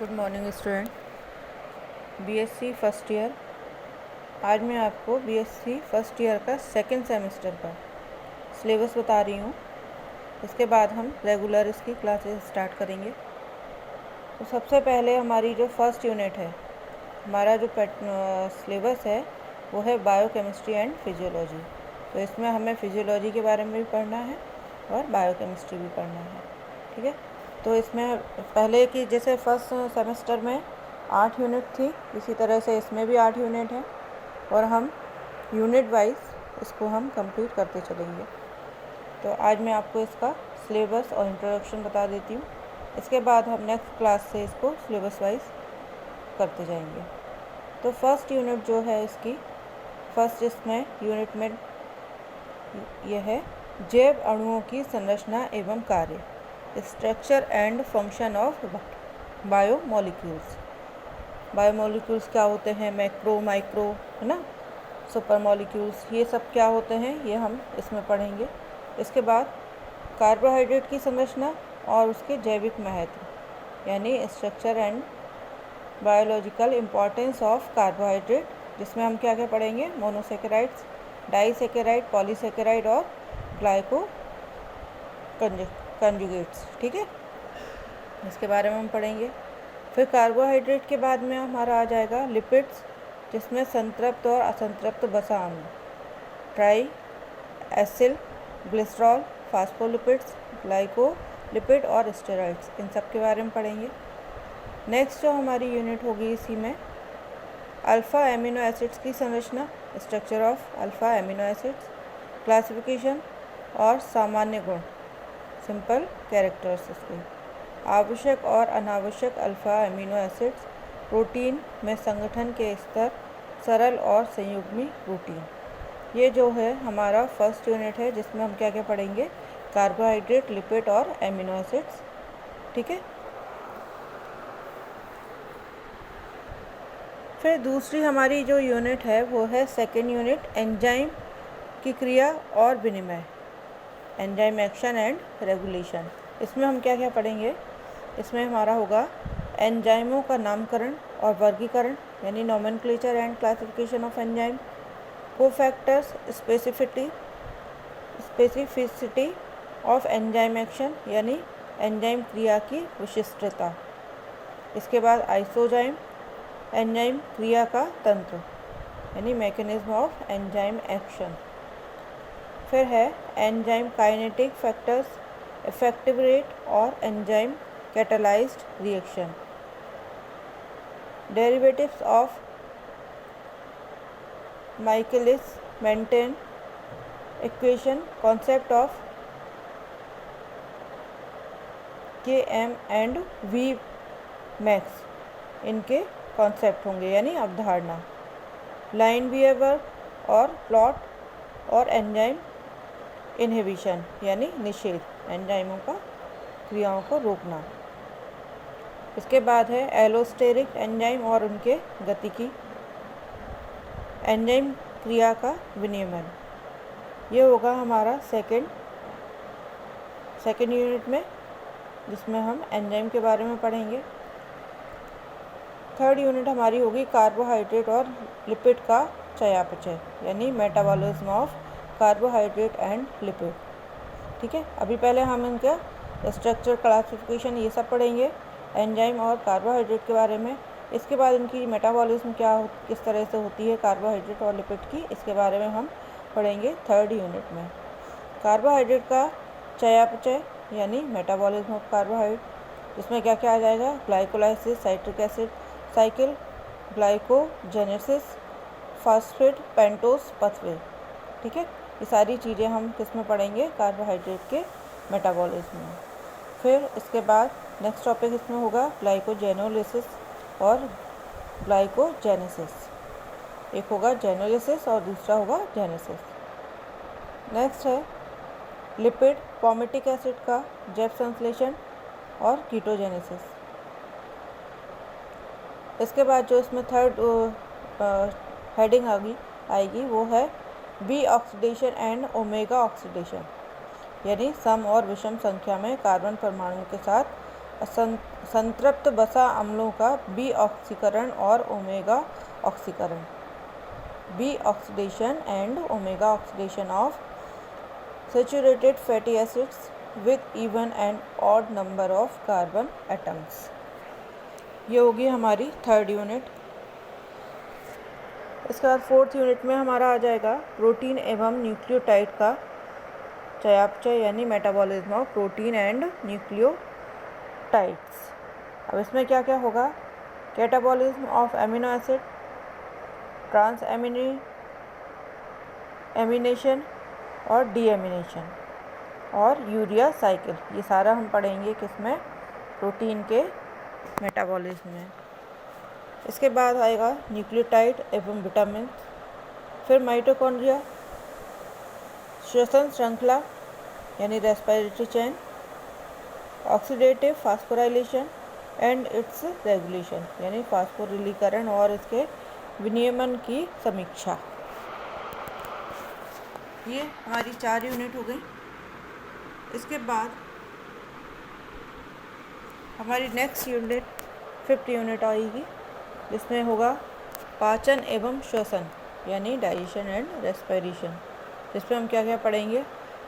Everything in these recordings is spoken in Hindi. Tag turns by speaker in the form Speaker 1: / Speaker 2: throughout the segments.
Speaker 1: Good morning student. BSc first year. आज मैं आपको बीएससी फर्स्ट ईयर का सेकंड सेमेस्टर का सिलेबस बता रही हूँ। इसके बाद हम रेगुलर इसकी क्लासेस स्टार्ट करेंगे। तो सबसे पहले हमारी जो फर्स्ट यूनिट है, हमारा जो सिलेबस है वो है बायोकेमिस्ट्री एंड फिजियोलॉजी। तो इसमें हमें फिजियोलॉजी के बारे में भी पढ़ना है और बायोकेमिस्ट्री भी पढ़ना है। ठीक है। तो इसमें पहले की जैसे फर्स्ट सेमेस्टर में 8 यूनिट थी, इसी तरह से इसमें भी 8 यूनिट हैं और हम यूनिट वाइज इसको हम कंप्लीट करते चलेंगे। तो आज मैं आपको इसका सिलेबस और इंट्रोडक्शन बता देती हूँ। इसके बाद हम नेक्स्ट क्लास से इसको सिलेबस वाइज करते जाएंगे। तो फर्स्ट यूनिट जो है इसकी फर्स्ट इसमें यूनिट में यह है जैव अणुओं की संरचना एवं कार्य, structure and function of biomolecules. Biomolecules क्या होते हैं, मैक्रो माइक्रो है ना, सुपर मॉलिक्यूल्स, ये सब क्या होते हैं ये हम इसमें पढ़ेंगे। इसके बाद कार्बोहाइड्रेट की संरचना और उसके जैविक महत्व यानी structure and biological importance of carbohydrate, जिसमें हम क्या क्या पढ़ेंगे, मोनोसेकेराइड्स, डाइसेकेराइड, पॉलीसेकेराइड और ग्लाइको कंजुगेट्स। ठीक है, इसके बारे में हम पढ़ेंगे। फिर कार्बोहाइड्रेट के बाद में हमारा आ जाएगा लिपिड्स, जिसमें संतृप्त और असंतृप्त वसा अणु, try acyl glycerol, phospholipids, glycolipid और स्टेरॉइड्स, इन सब के बारे में पढ़ेंगे। नेक्स्ट जो हमारी यूनिट होगी इसी में अल्फ़ा एमिनो एसिड्स की संरचना, structure of alpha amino acids, classification और सामान्य गुण, सिंपल कैरेक्टर्स इसके, आवश्यक और अनावश्यक अल्फ़ा एमिनो एसिड्स, प्रोटीन में संगठन के स्तर, सरल और संयुग्मी प्रोटीन। ये जो है हमारा फर्स्ट यूनिट है, जिसमें हम क्या क्या पढ़ेंगे, कार्बोहाइड्रेट, लिपिड और एमिनो एसिड्स। ठीक है। फिर दूसरी हमारी जो यूनिट है वो है सेकेंड यूनिट, एंजाइम की क्रिया और विनिमय, एंजाइम एक्शन एंड रेगुलेशन। इसमें हम क्या क्या पढ़ेंगे, इसमें हमारा होगा एंजाइमों का नामकरण और वर्गीकरण यानी nomenclature and classification of enzyme, cofactors, specificity of enzyme action यानी एंजाइम क्रिया की विशिष्टता। इसके बाद आइसोजाइम, एंजाइम क्रिया का तंत्र यानी मैकेनिज्म ऑफ एंजाइम एक्शन। फिर है enzyme kinetic factors, effective rate और enzyme catalysed reaction, derivatives of Michaelis Menten equation, concept of Km and V max, इनके कॉन्सेप्ट होंगे यानी अवधारणा, लाइन बिहेवियर और प्लॉट और एंजाइम इनहिबिशन यानी निषेध, एंजाइमों का क्रियाओं को रोकना। इसके बाद है एलोस्टेरिक एंजाइम और उनके गतिकी, एंजाइम क्रिया का विनियमन। ये होगा हमारा सेकेंड यूनिट में, जिसमें हम एंजाइम के बारे में पढ़ेंगे। थर्ड यूनिट हमारी होगी कार्बोहाइड्रेट और लिपिड का चयापचय यानी metabolism of carbohydrate and lipid. ठीक है। अभी पहले हम इनका स्ट्रक्चर, क्लासिफिकेशन ये सब पढ़ेंगे एंजाइम और कार्बोहाइड्रेट के बारे में। इसके बाद इनकी मेटाबॉलिज्म किस तरह से होती है कार्बोहाइड्रेट और लिपिड की, इसके बारे में हम पढ़ेंगे थर्ड यूनिट में। कार्बोहाइड्रेट का चयापचय यानी मेटाबॉलिज्म ऑफ कार्बोहाइड्रेट, जिसमें क्या क्या आ जाएगा, glycolysis, citric acid cycle, glycogenesis, phosphate pentose pathway. ठीक है। ये सारी चीज़ें हम किस में पढ़ेंगे, कार्बोहाइड्रेट के मेटाबॉलिज्म में। फिर इसके बाद नेक्स्ट टॉपिक इसमें होगा ग्लाइकोजेनोलिसिस और ग्लाइकोजेनेसिस। एक होगा जेनोलिसिस और दूसरा होगा जेनेसिस। नेक्स्ट है लिपिड, पॉमेटिक एसिड का जैव संश्लेषण और कीटोजेनेसिस। इसके बाद जो इसमें थर्ड हेडिंग आएगी वो है B oxidation and omega oxidation, यानी सम और विषम संख्या में कार्बन परमाणुओं के साथ संतृप्त वसा अम्लों का बी ऑक्सीकरण और ओमेगा ऑक्सीकरण, B oxidation and omega oxidation of saturated fatty acids with even and odd number of carbon atoms. ये होगी हमारी थर्ड यूनिट। इसके बाद फोर्थ यूनिट में हमारा आ जाएगा प्रोटीन एवं न्यूक्लियोटाइड का चयापचय यानी metabolism of protein and nucleotides. अब इसमें क्या क्या होगा? Catabolism of amino acid, transamination और डीएमिनेशन और यूरिया साइकिल, ये सारा हम पढ़ेंगे किसमें? प्रोटीन के मेटाबॉलिज्म में। इसके बाद आएगा न्यूक्लियोटाइड एवं विटामिन, फिर माइटोकॉन्ड्रिया, श्वसन श्रृंखला यानी respiratory chain, oxidative phosphorylation and it's regulation यानी फास्फोरिलीकरण और इसके विनियमन की समीक्षा। ये हमारी 4 यूनिट हो गई। इसके बाद हमारी नेक्स्ट यूनिट 5th यूनिट आएगी, जिसमें होगा पाचन एवं श्वसन यानी डाइजेशन एंड रेस्पिरेशन, जिसमें हम क्या क्या पढ़ेंगे?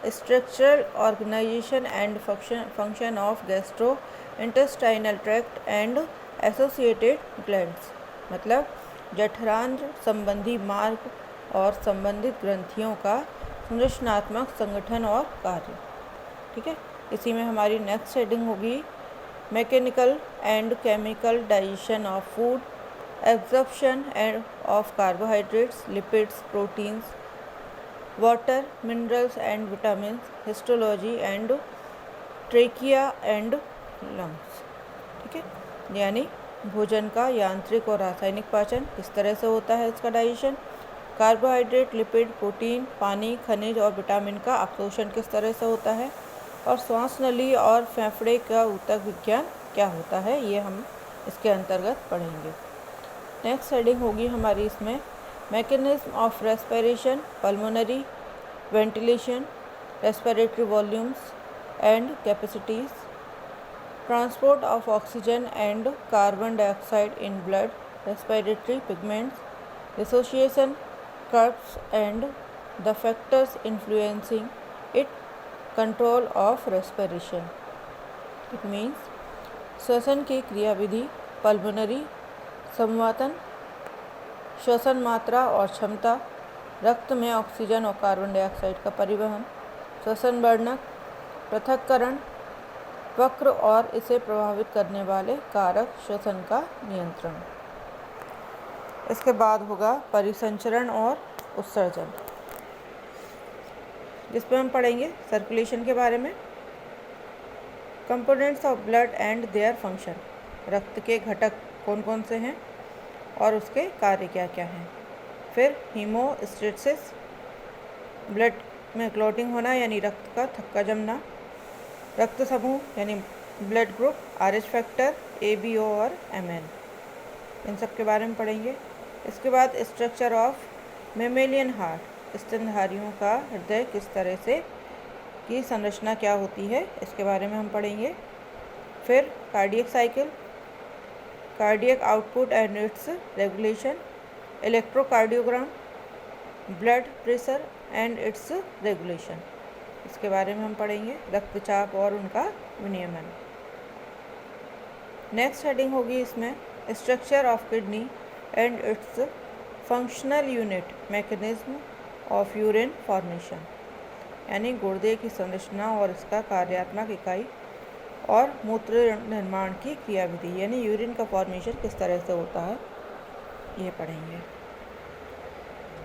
Speaker 1: Structural organisation and function of gastrointestinal tract and associated glands, मतलब जठरांत्र संबंधी मार्ग और संबंधित ग्रंथियों का संरचनात्मक संगठन और कार्य। ठीक है, इसी में हमारी नेक्स्ट हेडिंग होगी mechanical and chemical digestion of food, absorption of carbohydrates, lipids, proteins, water, minerals and vitamin, histology and trachea and lungs. ठीक है, यानी भोजन का यांत्रिक और रासायनिक पाचन किस तरह से होता है, इसका डाइजेशन, कार्बोहाइड्रेट, लिपिड, प्रोटीन, पानी, खनिज और विटामिन का अवशोषण किस तरह से होता है, और श्वास नली और फेफड़े का ऊतक विज्ञान क्या होता है, ये हम इसके अंतर्गत पढ़ेंगे। नेक्स्ट हेडिंग होगी हमारी इसमें mechanism of respiration, pulmonary ventilation, respiratory volumes and capacities, transport of oxygen and carbon dioxide in blood, respiratory pigments, dissociation curves and the factors influencing it, control of respiration. It means श्वसन की क्रियाविधि, पल्मोनरी संवातन, श्वसन मात्रा और क्षमता, रक्त में ऑक्सीजन और कार्बन डाइऑक्साइड का परिवहन, श्वसन वर्णक, पृथक्करण, वक्र और इसे प्रभावित करने वाले कारक, श्वसन का नियंत्रण। इसके बाद होगा परिसंचरण और उत्सर्जन, जिसमें हम पढ़ेंगे सर्कुलेशन के बारे में, components of blood and their function, रक्त के घटक कौन कौन से हैं और उसके कार्य क्या क्या हैं, फिर हीमोस्टेसिस, ब्लड में क्लॉटिंग होना यानी रक्त का थक्का जमना, रक्त समूह यानी blood group, RH factor, ABO और MN, इन सब के बारे में पढ़ेंगे। इसके बाद स्ट्रक्चर ऑफ मेमेलियन हार्ट, स्तनधारियों का हृदय किस तरह से की संरचना क्या होती है, इसके बारे में हम पढ़ेंगे। फिर cardiac cycle, cardiac output and it's regulation, electrocardiogram, blood pressure and it's regulation, इसके बारे में हम पढ़ेंगे। रक्तचाप और उनका विनियमन। नेक्स्ट हेडिंग होगी इसमें structure of kidney and it's functional unit, mechanism of urine formation, यानी गुर्दे की संरचना और इसका कार्यात्मक इकाई, और मूत्र निर्माण की क्रियाविधि यानी यूरिन का फॉर्मेशन किस तरह से होता है, ये पढ़ेंगे।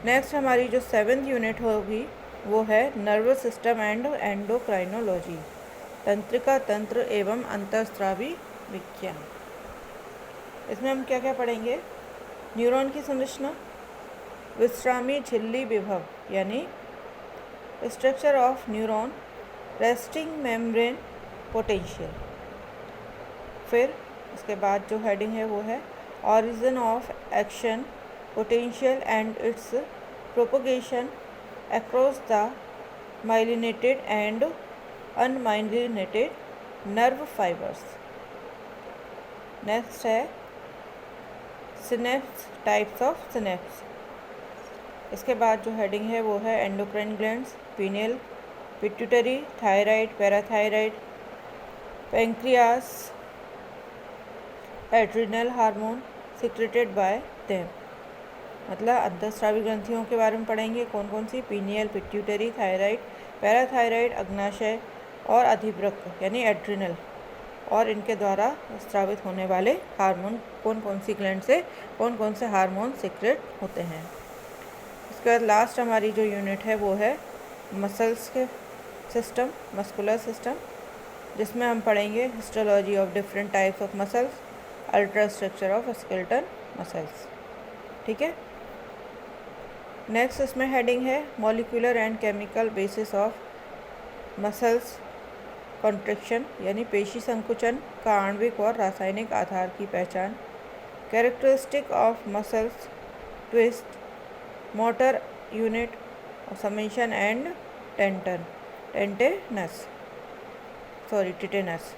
Speaker 1: नेक्स्ट हमारी जो 7th यूनिट होगी वो है नर्वस सिस्टम एंड एंडोक्राइनोलॉजी, तंत्रिका तंत्र एवं अंतःस्रावी विज्ञान। इसमें हम क्या क्या पढ़ेंगे? न्यूरॉन की संरचना, विश्रामी झिल्ली विभव यानी structure of neuron, resting membrane potential. फिर इसके बाद जो हेडिंग है वो है origin of action, potential and it's propagation across the myelinated and unmyelinated nerve fibres, next है सिनेप्स, टाइप्स ऑफ सिनेप्स। इसके बाद जो हेडिंग है वो है endocrine glands, pineal, pituitary, thyroid, parathyroid, pancreas, adrenal hormone secreted by them. मतलब अंतःस्रावी ग्रंथियों के बारे में पढ़ेंगे, कौन कौन सी, पीनियल, पिट्यूटरी, थायराइड, पैराथायराइड, अग्नाशय और अधिवृक्क यानी एड्रिनल, और इनके द्वारा स्रावित होने वाले हार्मोन, कौन कौन सी ग्लैंड से कौन कौन से हार्मोन सीक्रेट होते हैं। इसके बाद लास्ट हमारी जो यूनिट है वो है मसल्स के सिस्टम, मस्कुलर सिस्टम, जिसमें हम पढ़ेंगे histology of different types of muscles, ultra structure of skeletal muscles. ठीक है। नेक्स्ट इसमें हेडिंग है molecular and chemical basis of muscles contraction यानी पेशी संकुचन का आणविक और रासायनिक आधार की पहचान, characteristic of muscles twist, motor unit, summation and tetanus,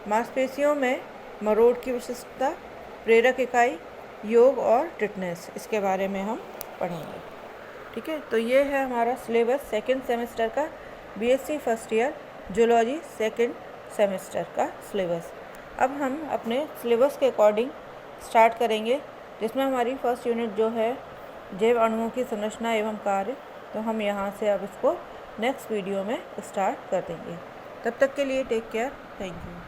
Speaker 1: मांसपेशियों में मरोड़ की विशिष्टता, प्रेरक इकाई, योग और टिटनेस, इसके बारे में हम पढ़ेंगे। ठीक है। तो ये है हमारा सिलेबस सेकेंड सेमेस्टर का, BSc first year zoology second semester का सिलेबस। अब हम अपने सिलेबस के अकॉर्डिंग स्टार्ट करेंगे, जिसमें हमारी फर्स्ट यूनिट जो है जैव अणुओं की संरचना एवं कार्य, तो हम यहाँ से अब इसको नेक्स्ट वीडियो में स्टार्ट कर देंगे। तब तक के लिए टेक केयर, थैंक यू।